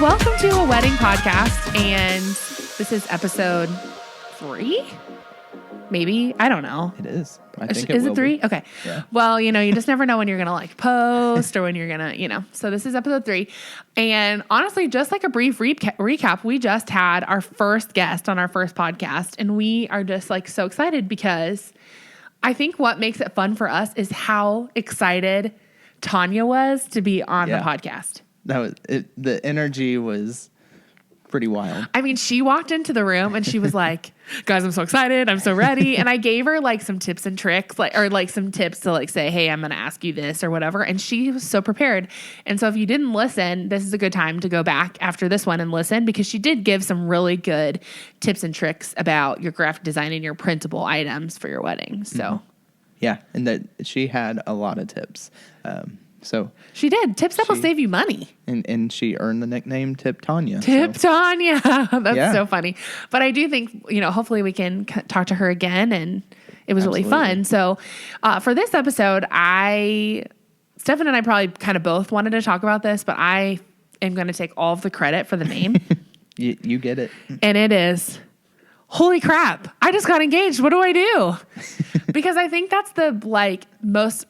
Welcome to a wedding podcast, and this is episode 3? Maybe. I don't know. It is. I think Is it 3? Be. Okay. Yeah. Well, you just never know when you're going to post or when you're going to, So this is episode 3. And honestly, just like a brief recap, we just had our first guest on our first podcast. And we are just so excited because I think what makes it fun for us is how excited Tanya was to be on the podcast. That was it. The energy was pretty wild. I mean, she walked into the room and she was like, guys, I'm so excited. I'm so ready. And I gave her some tips and tricks, some tips to say, hey, I'm going to ask you this or whatever. And she was so prepared. And so if you didn't listen, this is a good time to go back after this one and listen, because she did give some really good tips and tricks about your graphic design and your printable items for your wedding. So yeah. And that she had a lot of tips. So she did tips that will save you money. And she earned the nickname Tip Tanya. Tanya. That's so funny. But I do think, hopefully we can talk to her again. And it was really fun. So for this episode, Steffen and I probably kind of both wanted to talk about this, but I am going to take all of the credit for the name. You get it. And it is, holy crap, I just got engaged. What do I do? Because I think that's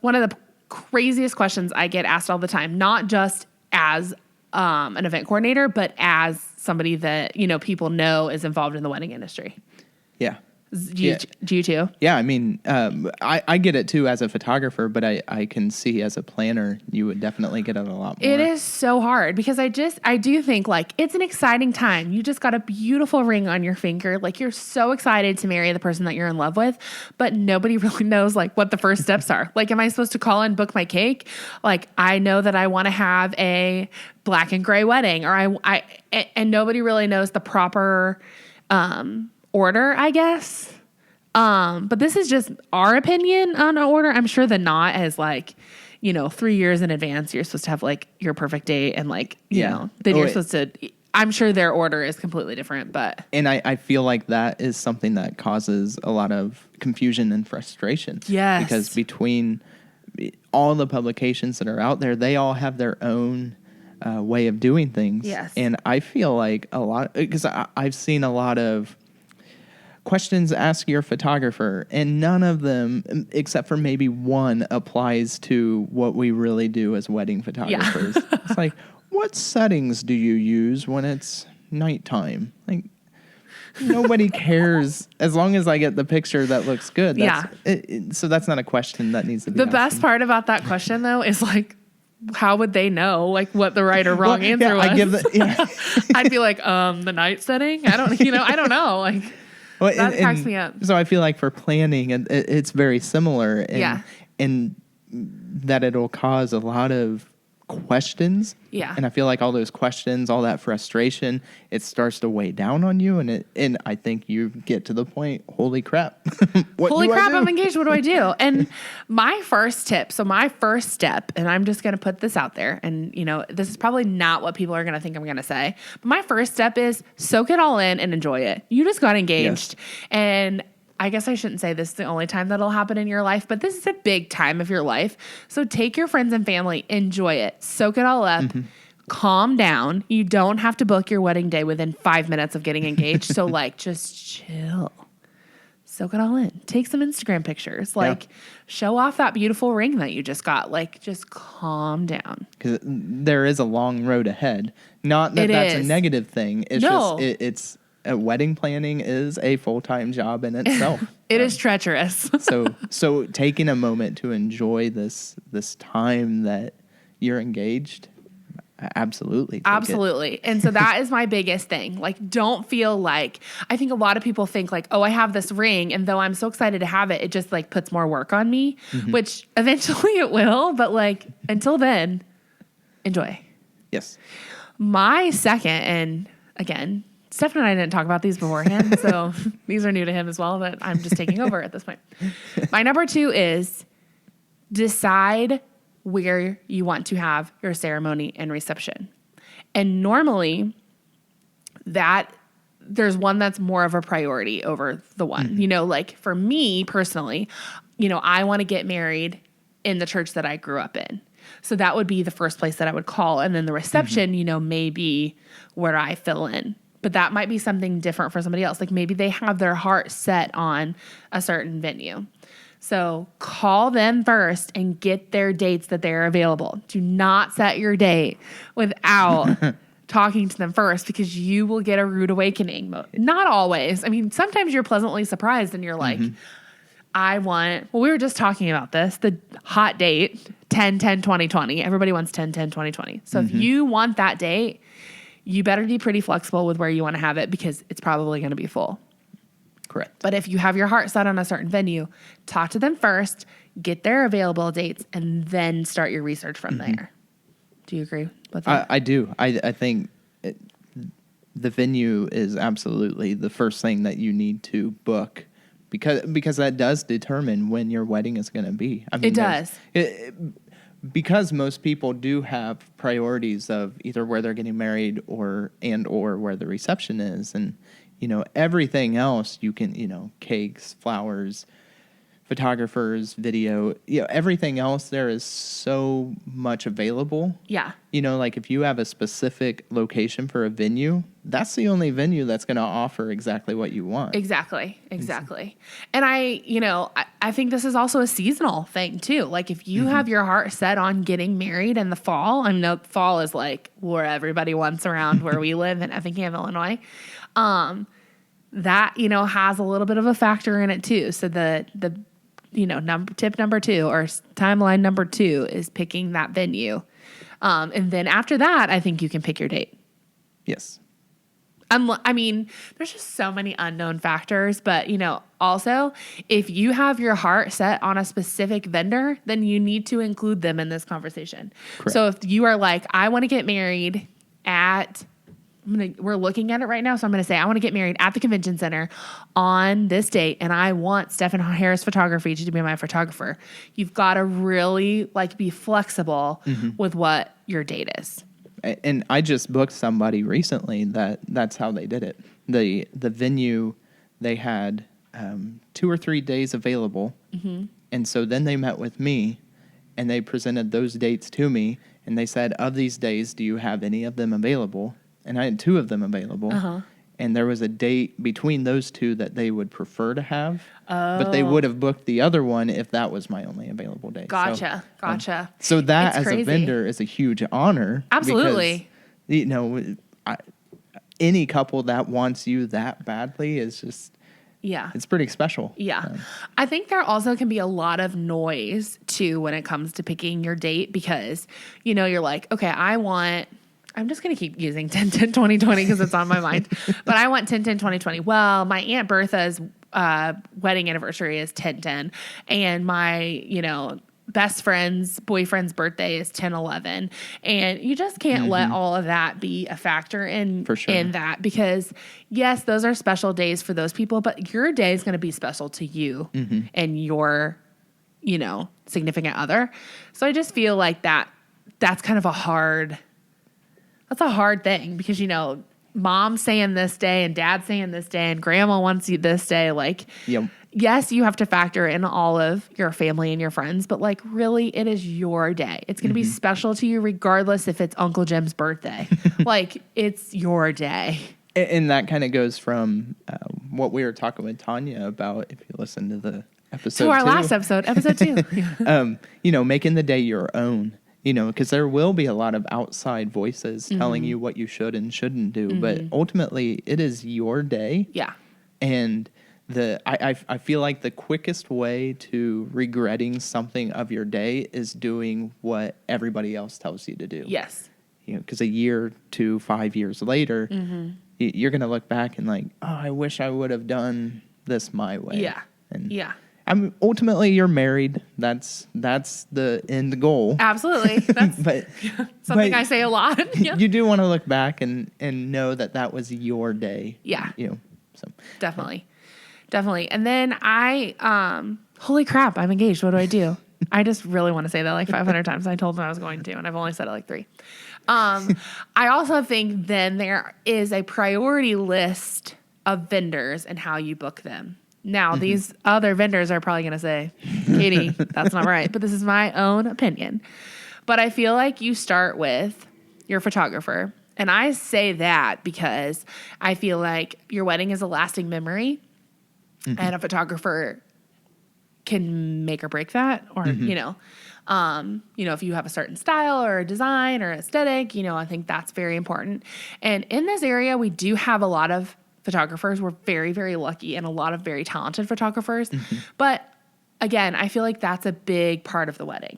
one of the craziest questions I get asked all the time, not just as an event coordinator, but as somebody that, people know is involved in the wedding industry. Yeah. Do you too? Yeah. I mean, I get it too as a photographer, but I can see as a planner, you would definitely get it a lot more. It is so hard because I do think it's an exciting time. You just got a beautiful ring on your finger. You're so excited to marry the person that you're in love with, but nobody really knows what the first steps are. Am I supposed to call and book my cake? I know that I want to have a black and gray wedding, or and nobody really knows the proper, order, I guess. But this is just our opinion on an order. I'm sure the knot is 3 years in advance, you're supposed to have your perfect date and then you're supposed to, I'm sure their order is completely different, but. And I feel like that is something that causes a lot of confusion and frustration. Yes. Because between all the publications that are out there, they all have their own way of doing things. Yes. And I feel like because I've seen a lot of questions ask your photographer, and none of them, except for maybe one, applies to what we really do as wedding photographers. Yeah. It's what settings do you use when it's nighttime? Nobody cares as long as I get the picture that looks good. So that's not a question that needs to be asked. Best part about that question, though, is how would they know what the right or wrong answer was? I'd be the night setting. I don't know. Well, that cracks me up. So I feel for planning, it's very similar. And that it'll cause a lot of questions. Yeah. And I feel all those questions, all that frustration, it starts to weigh down on you. And I think you get to the point, holy crap. I'm engaged. What do I do? And my first tip, my first step, and I'm just going to put this out there, and this is probably not what people are going to think I'm going to say, but my first step is soak it all in and enjoy it. You just got engaged. Yes. And I guess I shouldn't say this is the only time that'll happen in your life, but this is a big time of your life. So take your friends and family, enjoy it, soak it all up, calm down. You don't have to book your wedding day within 5 minutes of getting engaged. So just chill, soak it all in, take some Instagram pictures, show off that beautiful ring that you just got, just calm down. Because there is a long road ahead. Not that that's a negative thing. It's just, it's wedding planning is a full-time job in itself. It is treacherous. so taking a moment to enjoy this time that you're engaged, absolutely. And so that is my biggest thing. Don't feel I think a lot of people think oh, I have this ring, and though I'm so excited to have it, it just puts more work on me, which eventually it will. But until then, enjoy. Yes. My second, and again, Steffen and I didn't talk about these beforehand, so these are new to him as well, but I'm just taking over at this point. My number 2 is decide where you want to have your ceremony and reception. And normally there's one that's more of a priority over the one. For me personally, I want to get married in the church that I grew up in. So that would be the first place that I would call. And then the reception, may be where I fill in. But that might be something different for somebody else. Like maybe they have their heart set on a certain venue. So call them first and get their dates that they're available. Do not set your date without talking to them first, because you will get a rude awakening. Not always. I mean, sometimes you're pleasantly surprised and you're like, we were just talking about this, the hot date, 10-10-2020. Everybody wants 10-10-2020. So if you want that date, you better be pretty flexible with where you want to have it, because it's probably going to be full. Correct. But if you have your heart set on a certain venue, talk to them first, get their available dates, and then start your research from there. Do you agree with that? I do. I think the venue is absolutely the first thing that you need to book, because that does determine when your wedding is going to be. I mean, it does. Because most people do have priorities of either where they're getting married or where the reception is. And, everything else you can, cakes, flowers, photographers, video, everything else there is so much available. Yeah. Like if you have a specific location for a venue, that's the only venue that's going to offer exactly what you want. Exactly. And I think this is also a seasonal thing too. Like if you have your heart set on getting married in the fall, I know fall is like where everybody wants around where we live in Effingham, Illinois. That, has a little bit of a factor in it too. So the tip number 2 or timeline number 2 is picking that venue. And then after that, I think you can pick your date. Yes. I mean, there's just so many unknown factors, but also if you have your heart set on a specific vendor, then you need to include them in this conversation. Correct. So if you are like, I want to get married we're looking at it right now. So I'm going to say, I want to get married at the convention center on this date, and I want Steffen Harris Photography to be my photographer. You've got to really be flexible with what your date is. And I just booked somebody recently that's how they did it. The venue, they had 2 or 3 days available. And so then they met with me and they presented those dates to me, and they said, of these days, do you have any of them available? And I had 2 of them available. And there was a date between those 2 that they would prefer to have. But they would have booked the other one if that was my only available day. Gotcha. So that It's as crazy. a vendor is a huge honor. Absolutely. Because, any couple that wants you that badly is just... Yeah. It's pretty special. Yeah. I think there also can be a lot of noise too when it comes to picking your date, because, you're like, okay, I'm just going to keep using 10-10-20-20 because it's on my mind, but I want 10-10-20-20. Well, my Aunt Bertha's wedding anniversary is 10-10, and my, best friend's boyfriend's birthday is 10-11, and you just can't let all of that be a factor in that, because yes, those are special days for those people, but your day is going to be special to you and your, significant other. So I just feel like that's kind of a hard thing, because, mom's saying this day and dad's saying this day and grandma wants you this day. Yes, you have to factor in all of your family and your friends, but really it is your day. It's going to be special to you regardless if it's Uncle Jim's birthday. It's your day. And that kind of goes from what we were talking with Tanya about, if you listen to the episode to our 2. Last episode 2. Making the day your own. Because there will be a lot of outside voices telling you what you should and shouldn't do. But ultimately, it is your day. Yeah. And I feel like the quickest way to regretting something of your day is doing what everybody else tells you to do. Yes. Because a year to 5 years later, you're going to look back and I wish I would have done this my way. Yeah. And yeah. Ultimately, you're married. That's the end goal. Absolutely. That's something I say a lot. You do want to look back and know that was your day. Yeah. So definitely. And then holy crap, I'm engaged. What do I do? I just really want to say that 500 times. I told them I was going to, and I've only said it 3. I also think then there is a priority list of vendors and how you book them. Now, these other vendors are probably going to say, Katie, that's not right. But this is my own opinion. But I feel like you start with your photographer. And I say that because I feel like your wedding is a lasting memory, and a photographer can make or break that, or, you know, if you have a certain style or a design or aesthetic, you know, I think that's very important. And in this area, we do have a lot of photographers. We're very, very lucky, and a lot of very talented photographers. But again, I feel like that's a big part of the wedding.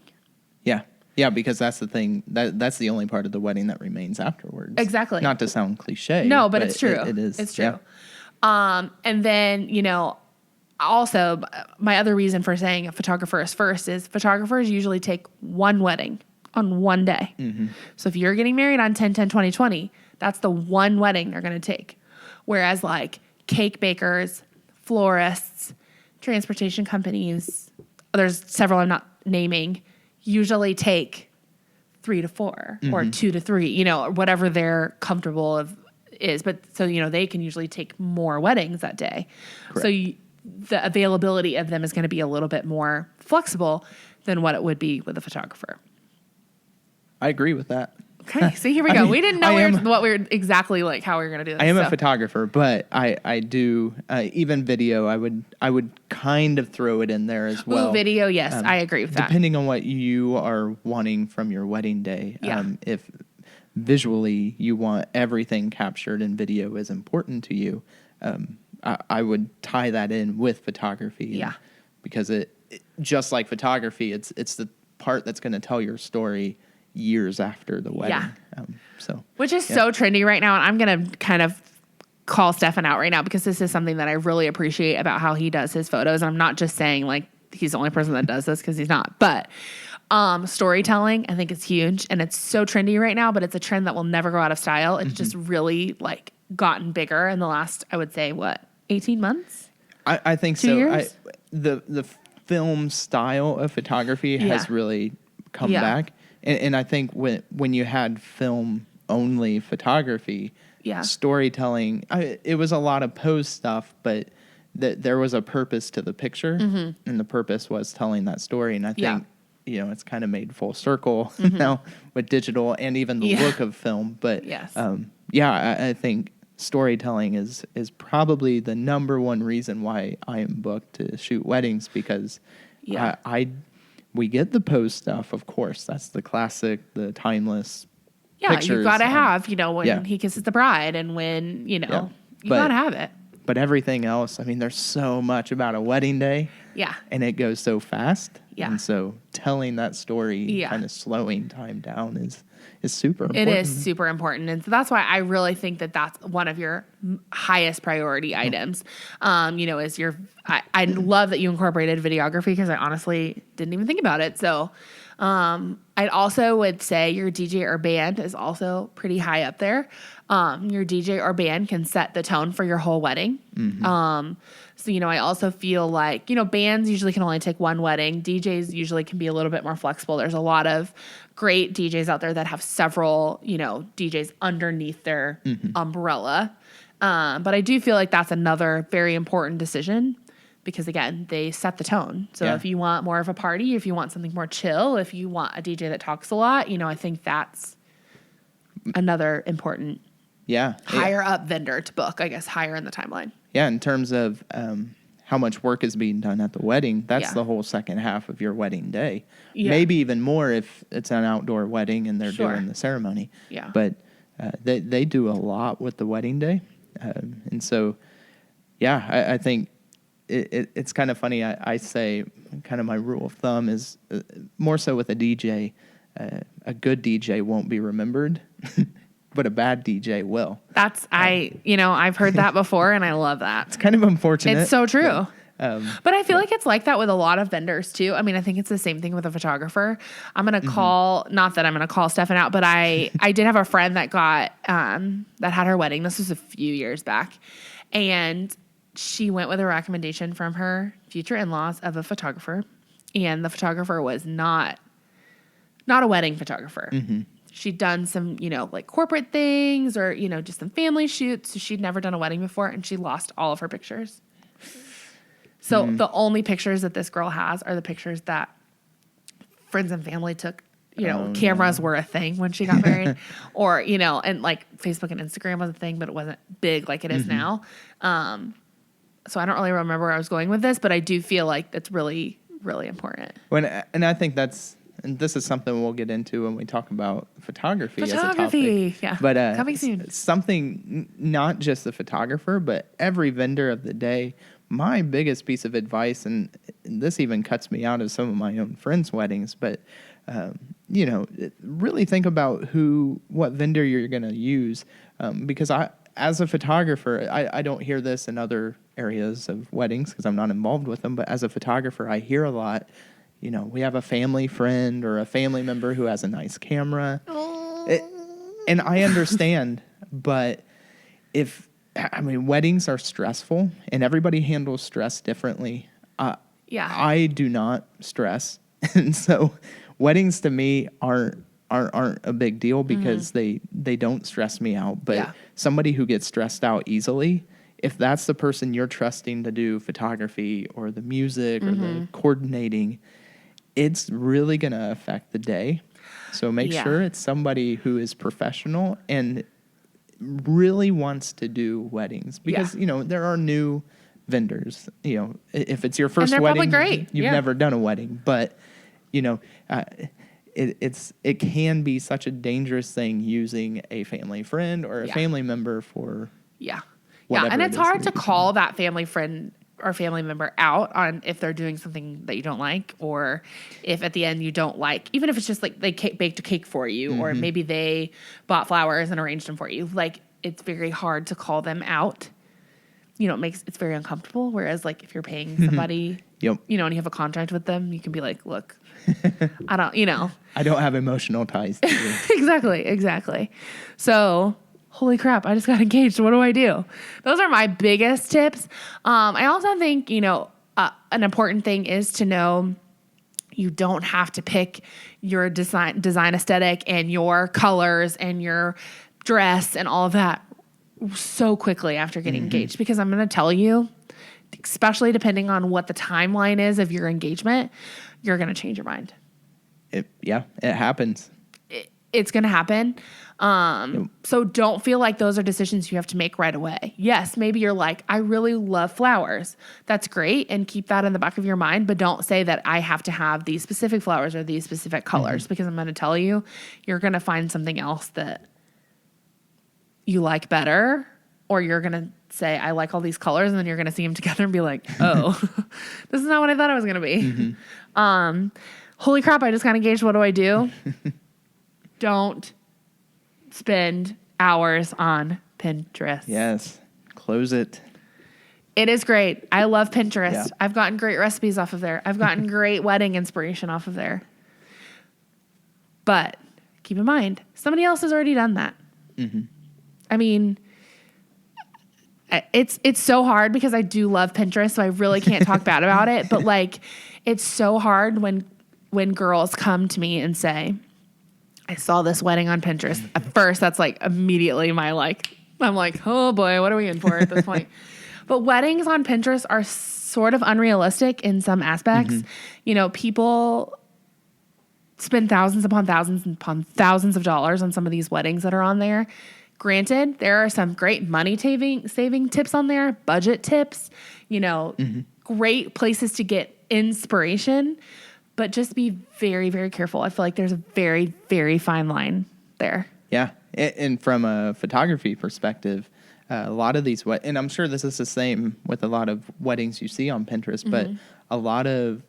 Yeah. Yeah, because that's the thing. That's the only part of the wedding that remains afterwards. Exactly. Not to sound cliche. No, but it's true. It is. It's true. Yeah. And then, you know, also, my other reason for saying a photographer is first is photographers usually take one wedding on one day. So if you're getting married on 10/10/2020, that's the one wedding they're going to take. Whereas like cake bakers, florists, transportation companies, there's several I'm not naming, usually take 3 to 4 or 2 to 3, you know, whatever they're comfortable of is. But so, you know, they can usually take more weddings that day. Correct. So the availability of them is going to be a little bit more flexible than what it would be with a photographer. I agree with that. Okay, so here we go. We didn't know what we were exactly like how we were going to do this. I am a photographer, but I do even video. I would kind of throw it in there as well. Ooh, video, yes, I agree with that. Depending on what you are wanting from your wedding day. Yeah. If visually you want everything captured and video is important to you, I would tie that in with photography. Yeah. Because it just like photography, it's the part that's going to tell your story years after the wedding. Yeah. Which is so trendy right now. And I'm going to kind of call Steffen out right now because this is something that I really appreciate about how he does his photos. And I'm not just saying like he's the only person that does this because he's not. But storytelling, I think, is huge. And it's so trendy right now, but it's a trend that will never go out of style. It's just really like gotten bigger in the last, I would say, 18 months? I think 2 so. years? The film style of photography has really come back. And I think when you had film-only photography, storytelling, it was a lot of pose stuff, but there was a purpose to the picture, and the purpose was telling that story. And I think, you know, it's kind of made full circle now with digital and even the look of film. But, I think storytelling is probably the number one reason why I am booked to shoot weddings, because we get the pose stuff, of course. That's the classic, the timeless pictures. You got to have, you know, when he kisses the bride and when, you know, you got to have it. But everything else, I mean, there's so much about a wedding day. Yeah. And it goes so fast. Yeah. And so telling that story, kind of slowing time down is super important. It is super important. And so that's why I really think that that's one of your highest priority items, you know, is I love that you incorporated videography because I honestly didn't even think about it. So I also would say your DJ or band is also pretty high up there. Your DJ or band can set the tone for your whole wedding. So, you know, I also feel like, you know, bands usually can only take one wedding. DJs usually can be a little bit more flexible. There's a lot of great DJs out there that have several, you know, DJs underneath their umbrella. But I do feel like that's another very important decision because, again, they set the tone. So if you want more of a party, if you want something more chill, if you want a DJ that talks a lot, you know, I think that's another important higher up vendor to book, I guess, higher in the timeline. Yeah, in terms of how much work is being done at the wedding, that's the whole second half of your wedding day. Yeah. Maybe even more if it's an outdoor wedding and they're doing the ceremony. Yeah. But they do a lot with the wedding day. And so, I think it's kind of funny. I say kind of my rule of thumb is more so with a DJ, a good DJ won't be remembered. But a bad DJ will. I've heard that before, and I love that. It's kind of unfortunate. It's so true. But I feel like it's like that with a lot of vendors, too. I mean, I think it's the same thing with a photographer. I'm going to call, not that I'm going to call Steffen out, but I did have a friend that got, that had her wedding. This was a few years back. And she went with a recommendation from her future in-laws of a photographer. And the photographer was not a wedding photographer. She'd done some, you know, like corporate things or, you know, just some family shoots. So she'd never done a wedding before, and she lost all of her pictures. So the only pictures that this girl has are the pictures that friends and family took cameras were a thing when she got married, or, and like Facebook and Instagram was a thing, but it wasn't big like it is now. So I don't really remember where I was going with this, but I do feel like that's really, really important. And I think and this is something we'll get into when we talk about photography as a topic. Yeah. But coming soon. Something, not just the photographer, but every vendor of the day. My biggest piece of advice, and this even cuts me out of some of my own friends' weddings, but really think about what vendor you're going to use, because as a photographer, I don't hear this in other areas of weddings because I'm not involved with them, but as a photographer, I hear a lot, we have a family friend or a family member who has a nice camera. And I understand, but weddings are stressful and everybody handles stress differently. I do not stress. And so weddings to me aren't a big deal because they don't stress me out. But somebody who gets stressed out easily, if that's the person you're trusting to do photography or the music or the coordinating, it's really going to affect the day. So make sure it's somebody who is professional and really wants to do weddings because, there are new vendors, if it's your first wedding, you've never done a wedding, but it can be such a dangerous thing using a family friend or a family member for and it's hard to call that family friend or family member out on if they're doing something that you don't like, or if at the end you don't like, even if it's just like they baked a cake for you, or maybe they bought flowers and arranged them for you. Like, it's very hard to call them out. It's very uncomfortable. Whereas like if you're paying somebody, and you have a contract with them, you can be like, look, I don't have emotional ties to you. Exactly. So, holy crap, I just got engaged. What do I do? Those are my biggest tips. I also think, an important thing is to know you don't have to pick your design aesthetic and your colors and your dress and all of that so quickly after getting engaged, because I'm going to tell you, especially depending on what the timeline is of your engagement, you're going to change your mind. It happens. It's going to happen. So don't feel like those are decisions you have to make right away. Yes, maybe you're like, I really love flowers. That's great. And keep that in the back of your mind, but don't say that I have to have these specific flowers or these specific colors, because I'm going to tell you, you're going to find something else that you like better, or you're going to say, I like all these colors, and then you're going to see them together and be like, oh, this is not what I thought it was going to be. Holy crap, I just got engaged. What do I do? Don't spend hours on Pinterest. Yes. Close it. It is great. I love Pinterest. Yeah. I've gotten great recipes off of there. I've gotten great wedding inspiration off of there. But keep in mind, somebody else has already done that. I mean, it's so hard because I do love Pinterest, so I really can't talk bad about it. But like, it's so hard when girls come to me and say, I saw this wedding on Pinterest. At first, that's like immediately I'm like, oh boy, what are we in for at this point? But weddings on Pinterest are sort of unrealistic in some aspects. People spend thousands upon thousands of dollars on some of these weddings that are on there. Granted, there are some great money saving tips on there, budget tips, great places to get inspiration. But just be very, very careful. I feel like there's a very, very fine line there. Yeah. And from a photography perspective, a lot of these, and I'm sure this is the same with a lot of weddings you see on Pinterest, but a lot of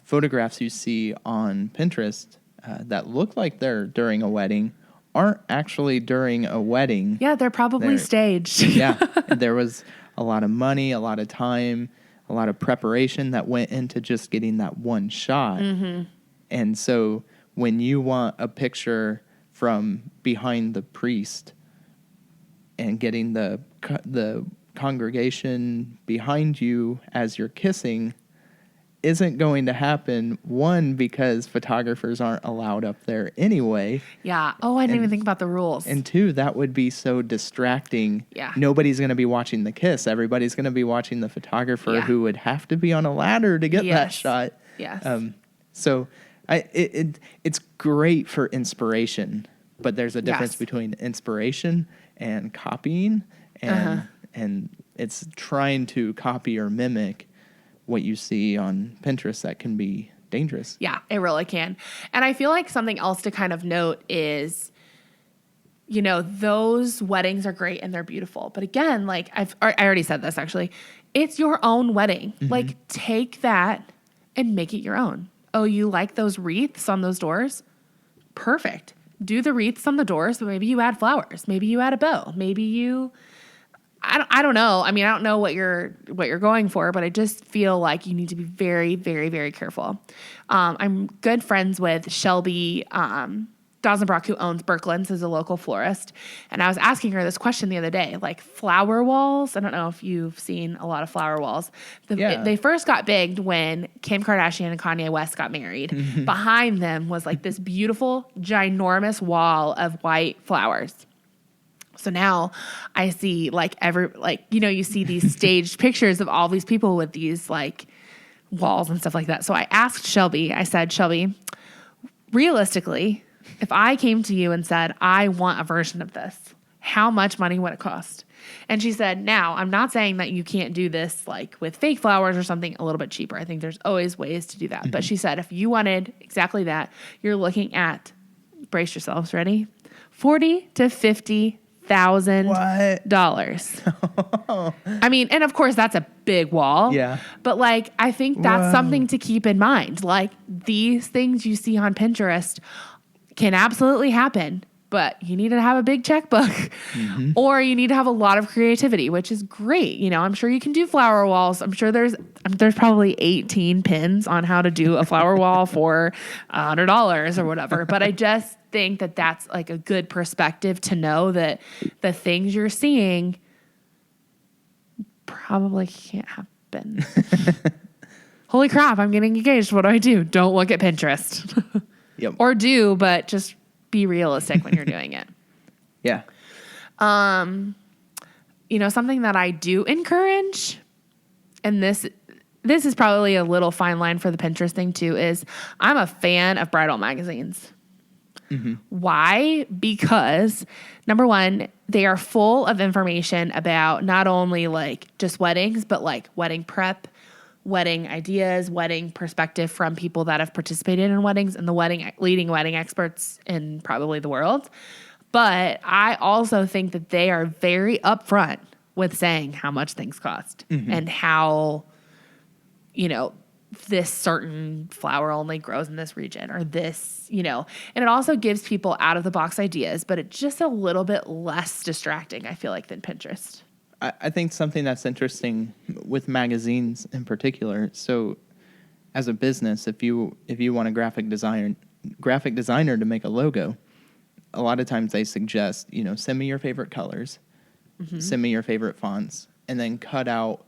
photographs you see on Pinterest that look like they're during a wedding aren't actually during a wedding. Yeah, they're probably staged. Yeah. There was a lot of money, a lot of time, a lot of preparation that went into just getting that one shot. And so when you want a picture from behind the priest and getting the congregation behind you as you're kissing isn't going to happen, one, because photographers aren't allowed up there anyway. Yeah. Oh, I didn't even think about the rules. And two, that would be so distracting. Yeah. Nobody's going to be watching the kiss. Everybody's going to be watching the photographer who would have to be on a ladder to get that shot. Yes. So It's great for inspiration, but there's a difference Yes. between inspiration and copying, and it's trying to copy or mimic what you see on Pinterest that can be dangerous. Yeah, it really can. And I feel like something else to kind of note is, you know, those weddings are great and they're beautiful. But again, like I already said this actually, it's your own wedding. Like take that and make it your own. Oh, you like those wreaths on those doors? Perfect. Do the wreaths on the doors, but maybe you add flowers. Maybe you add a bow. Maybe you I don't know. I mean, I don't know what you're going for, but I just feel like you need to be very, very, very careful. I'm good friends with Shelby Dosenbrock, who owns Birkeland's, is a local florist, and I was asking her this question the other day, like flower walls. I don't know if you've seen a lot of flower walls. They first got big when Kim Kardashian and Kanye West got married. Behind them was like this beautiful, ginormous wall of white flowers. So now I see you see these staged pictures of all these people with these like walls and stuff like that. So I asked Shelby, I said, Shelby, realistically, if I came to you and said, I want a version of this, how much money would it cost? And she said, now I'm not saying that you can't do this like with fake flowers or something a little bit cheaper. I think there's always ways to do that. But she said, if you wanted exactly that, you're looking at, brace yourselves, ready? $40,000 to $50,000. I mean, and of course that's a big wall. Yeah. But like, I think that's something to keep in mind. Like these things you see on Pinterest can absolutely happen, but you need to have a big checkbook or you need to have a lot of creativity, which is great. You know, I'm sure you can do flower walls. I'm sure there's probably 18 pins on how to do a flower wall for $100 or whatever. But I just think that that's like a good perspective to know that the things you're seeing probably can't happen. Holy crap, I'm getting engaged. What do? Don't look at Pinterest. Yep. Or do, but just be realistic when you're doing it. Yeah. You know, something that I do encourage, and this is probably a little fine line for the Pinterest thing too, is I'm a fan of bridal magazines. Why? Because number one, they are full of information about not only like just weddings, but like wedding prep, wedding ideas, wedding perspective from people that have participated in weddings and the leading wedding experts in probably the world. But I also think that they are very upfront with saying how much things cost and how, you know, this certain flower only grows in this region or this, you know, and it also gives people out of the box ideas, but it's just a little bit less distracting, I feel like, than Pinterest. I think something that's interesting with magazines in particular. So, as a business, if you want a graphic designer to make a logo, a lot of times they suggest, you know, send me your favorite colors, send me your favorite fonts, and then cut out,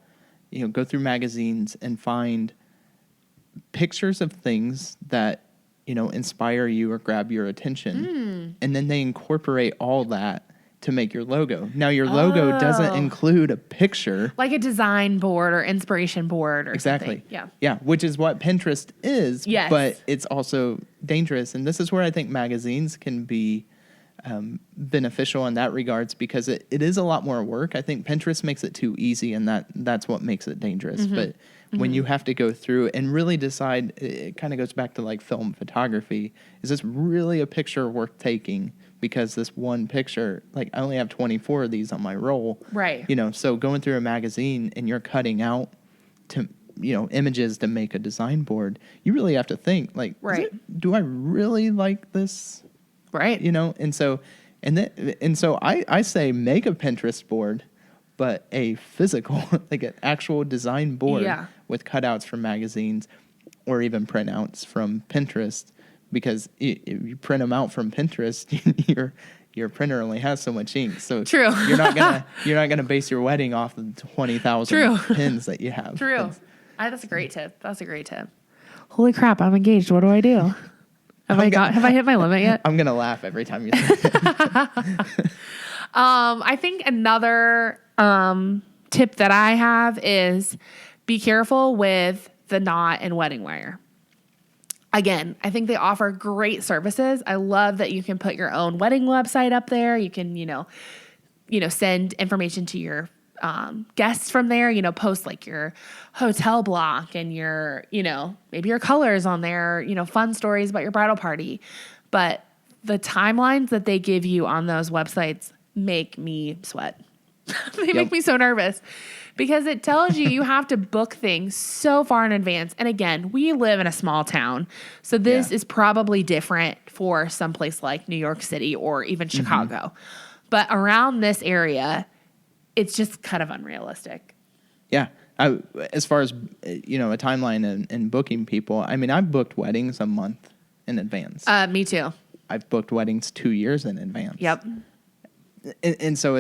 you know, go through magazines and find pictures of things that, you know, inspire you or grab your attention, and then they incorporate all that to make your logo. Now, your logo doesn't include a picture. Like a design board or inspiration board or something. Yeah. Yeah, which is what Pinterest is, Yes. but it's also dangerous. And this is where I think magazines can be beneficial in that regards, because it is a lot more work. I think Pinterest makes it too easy, and that's what makes it dangerous. But when you have to go through and really decide, it kind of goes back to like film photography. Is this really a picture worth taking? Because this one picture, like I only have 24 of these on my roll. Right. You know, so going through a magazine and you're cutting out to, you know, images to make a design board, you really have to think like, do I really like this? Right. You know, and so I say make a Pinterest board, but a physical, like an actual design board with cutouts from magazines or even printouts from Pinterest. Because if you print them out from Pinterest, your printer only has so much ink. So True. you're not gonna base your wedding off of the 20,000 pins that you have. True. That's a great tip. That's a great tip. Holy crap! I'm engaged. What do I do? Have I hit my limit yet? I'm gonna laugh every time you say it. I think another tip that I have is be careful with the knot and wedding wire. Again, I think they offer great services. I love that you can put your own wedding website up there. You can, send information to your guests from there, post like your hotel block and your, maybe your colors on there, fun stories about your bridal party. But the timelines that they give you on those websites make me sweat. They make me so nervous because it tells you have to book things so far in advance. And again, we live in a small town, so this is probably different for someplace like New York City or even Chicago. But around this area, it's just kind of unrealistic. Yeah. As far as, a timeline and booking people, I mean, I've booked weddings a month in advance. Me too. I've booked weddings 2 years in advance. Yep. And so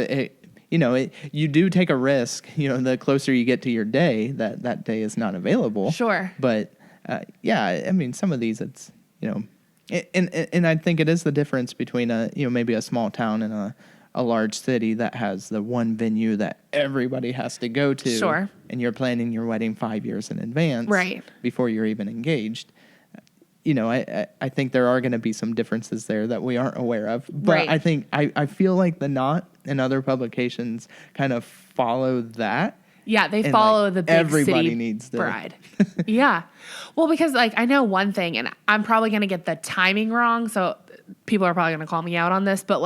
you do take a risk, the closer you get to your day, that day is not available. Sure. But, I mean, some of these, it's, and I think it is the difference between maybe a small town and a large city that has the one venue that everybody has to go to. Sure. And you're planning your wedding 5 years in advance. Right. Before you're even engaged. I think there are going to be some differences there that we aren't aware of. But Right. I think I feel like the Knot and other publications kind of follow that. Yeah, they And, follow the big everybody city needs to bride. Yeah. Well, because I know one thing, and I'm probably going to get the timing wrong, so people are probably going to call me out on this, but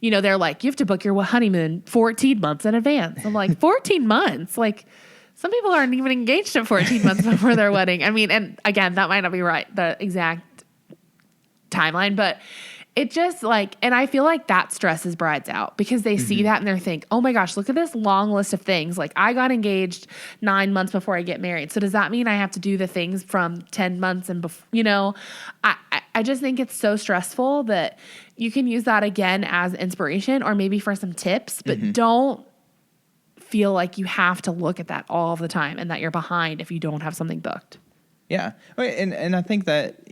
they're like, you have to book your honeymoon 14 months in advance. I'm like, 14 months? Like, some people aren't even engaged at 14 months before their wedding. I mean, and again, that might not be right, the exact timeline, but it just and I feel like that stresses brides out because they see that and they think, oh my gosh, look at this long list of things. Like, I got engaged 9 months before I get married. So does that mean I have to do the things from 10 months and before, I just think it's so stressful that you can use that again as inspiration or maybe for some tips, but don't feel like you have to look at that all the time and that you're behind if you don't have something booked. Yeah. And I think that,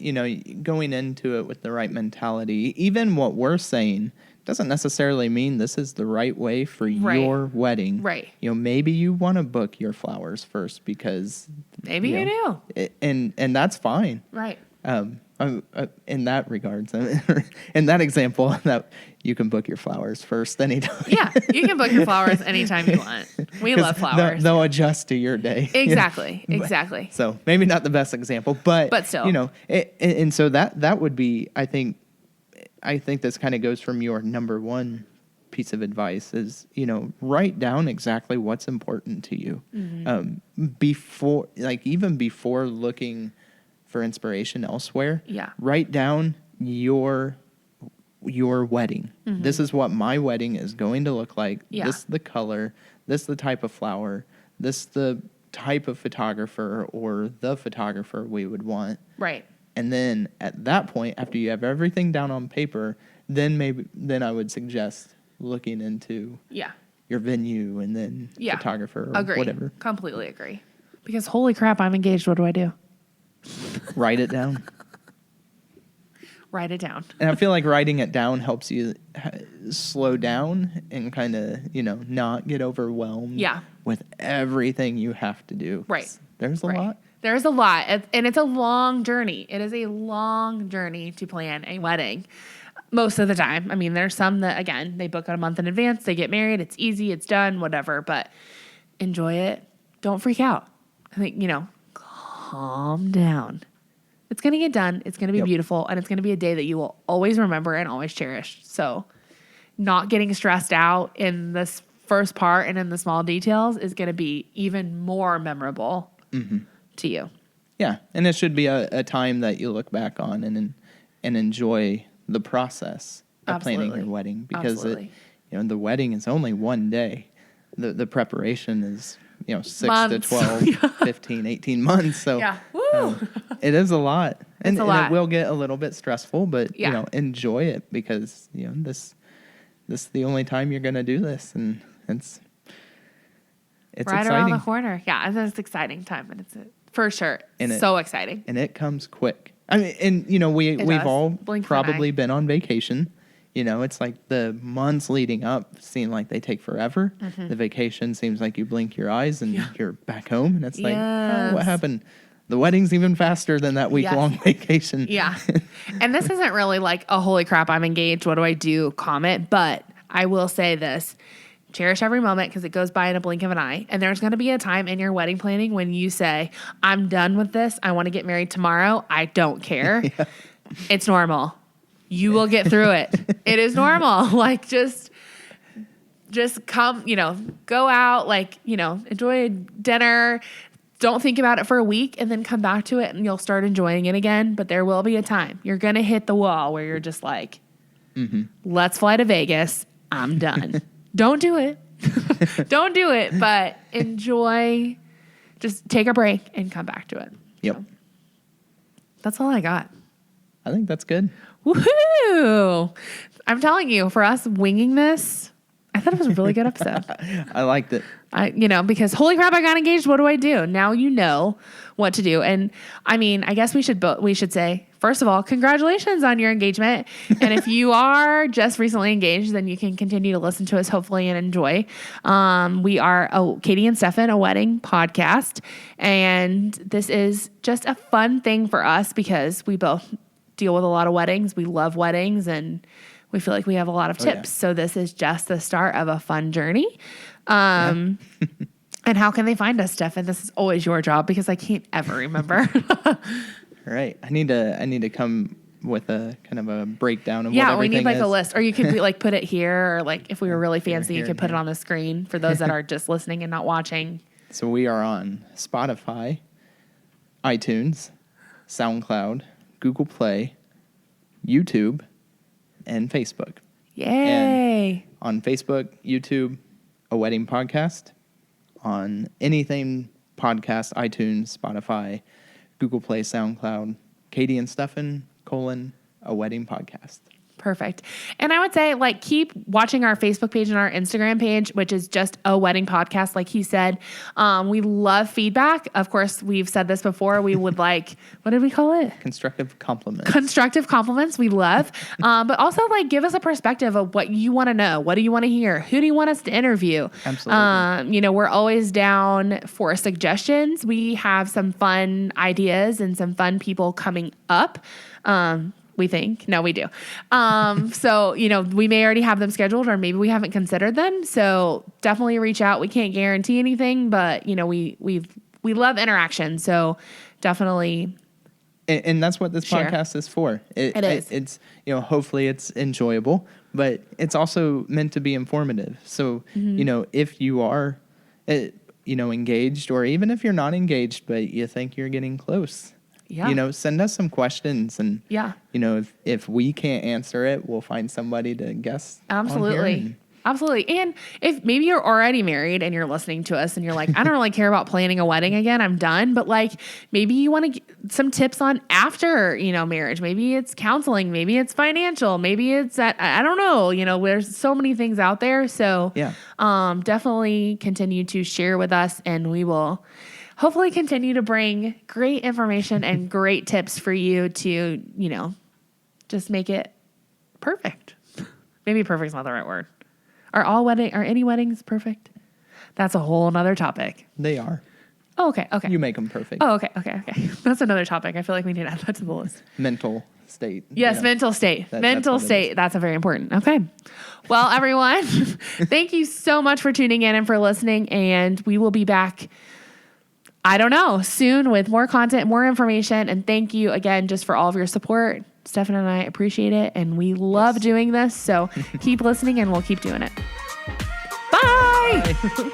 going into it with the right mentality, even what we're saying doesn't necessarily mean this is the right way for your wedding. Right. Maybe you want to book your flowers first because maybe you do. And that's fine. Right. In that regards, in that example, that you can book your flowers first anytime. Yeah, you can book your flowers anytime you want. We love flowers. They'll adjust to your day. Exactly, exactly. So maybe not the best example, but still, and so that would be, I think this kind of goes from your number one piece of advice is, write down exactly what's important to you before, even before looking for inspiration elsewhere. Yeah. Write down your wedding. This is what my wedding is going to look like. Yeah. This is the color. This is the type of flower. This is the type of photographer or the photographer we would want. Right. And then at that point, after you have everything down on paper, then I would suggest looking into your venue and then photographer or whatever. Completely agree. Because holy crap, I'm engaged. What do I do? Write it down. Write it down. And I feel like writing it down helps you slow down and kind of, not get overwhelmed with everything you have to do. Right. There's a lot. There's a lot. And it's a long journey. It is a long journey to plan a wedding most of the time. I mean, there's some that, again, they book it a month in advance. They get married. It's easy. It's done, whatever. But enjoy it. Don't freak out. I think, calm down. It's going to get done. It's going to be beautiful. And it's going to be a day that you will always remember and always cherish. So not getting stressed out in this first part and in the small details is going to be even more memorable to you. Yeah. And it should be a time that you look back on and enjoy the process of planning your wedding. Because the wedding is only one day. The preparation is 6 months. to 12, 15, 18 months. So it is a lot. And it will get a little bit stressful, but enjoy it because this is the only time you're going to do this, and it's right exciting. around the corner. Yeah, and it's exciting time, and it's for sure so exciting. And it comes quick. I mean, and we've all probably been on vacation. It's like the months leading up seem like they take forever. The vacation seems like you blink your eyes and you're back home. And it's like, oh, what happened? the wedding's even faster than that week-long vacation. Yeah. And this isn't really like a holy crap, I'm engaged, what do I do comment, but I will say this. Cherish every moment because it goes by in a blink of an eye. And there's going to be a time in your wedding planning when you say, I'm done with this. I want to get married tomorrow. I don't care. Yeah. It's normal. You will get through it. It is normal. Like just come, go out, enjoy dinner. Don't think about it for a week and then come back to it and you'll start enjoying it again. But there will be a time you're going to hit the wall where you're just like, let's fly to Vegas. I'm done. Don't do it. Don't do it, but enjoy. Just take a break and come back to it. Yep. So, that's all I got. I think that's good. Woohoo! I'm telling you, for us winging this, I thought it was a really good episode. I liked it. Because holy crap, I got engaged. What do I do? Now you know what to do. And I mean, I guess we should say, first of all, congratulations on your engagement. And if you are just recently engaged, then you can continue to listen to us, hopefully, and enjoy. We are Katie and Steffen, a wedding podcast. And this is just a fun thing for us because we both deal with a lot of weddings. We love weddings and we feel like we have a lot of tips. So this is just the start of a fun journey. And how can they find us, Steffen? This is always your job because I can't ever remember. Right. I need to come with a kind of a breakdown of what everything is. Yeah, we need a list. Or you could put it here, or if we were really fancy, you could put it on the screen for those that are just listening and not watching. So we are on Spotify, iTunes, SoundCloud, Google Play, YouTube, and Facebook. Yay. And on Facebook, YouTube, A Wedding Podcast. On anything podcast, iTunes, Spotify, Google Play, SoundCloud, Katie and Steffen, A Wedding Podcast. Perfect. And I would say, keep watching our Facebook page and our Instagram page, which is just A Wedding Podcast, like he said. We love feedback. Of course, we've said this before. We would what did we call it? Constructive compliments. Constructive compliments we love. But also, give us a perspective of what you want to know. What do you want to hear? Who do you want us to interview? Absolutely. We're always down for suggestions. We have some fun ideas and some fun people coming up. We think. No, we do. So, we may already have them scheduled or maybe we haven't considered them. So definitely reach out. We can't guarantee anything, but, we love interaction. So definitely. And that's what this podcast is for. It is. It's, hopefully it's enjoyable, but it's also meant to be informative. So, if you are, engaged or even if you're not engaged, but you think you're getting close. Yeah. Send us some questions and, if we can't answer it, we'll find somebody to guess. Absolutely. Absolutely. And if maybe you're already married and you're listening to us and you're like, I don't really care about planning a wedding again. I'm done. But maybe you want to get some tips on after, marriage. Maybe it's counseling. Maybe it's financial. Maybe it's I don't know. There's so many things out there. So definitely continue to share with us and we will hopefully continue to bring great information and great tips for you to, just make it perfect. Maybe perfect's not the right word. Are any weddings perfect? That's a whole nother topic. They are. Oh, okay. You make them perfect. Oh, okay. That's another topic. I feel like we need to add that to the list. Mental state. Yes, mental state. Mental state. That's a very important. Okay. Well, everyone, thank you so much for tuning in and for listening. And we will be back, I don't know, soon with more content, more information. And thank you again just for all of your support. Steffen and I appreciate it. And we love doing this. So keep listening and we'll keep doing it. Bye.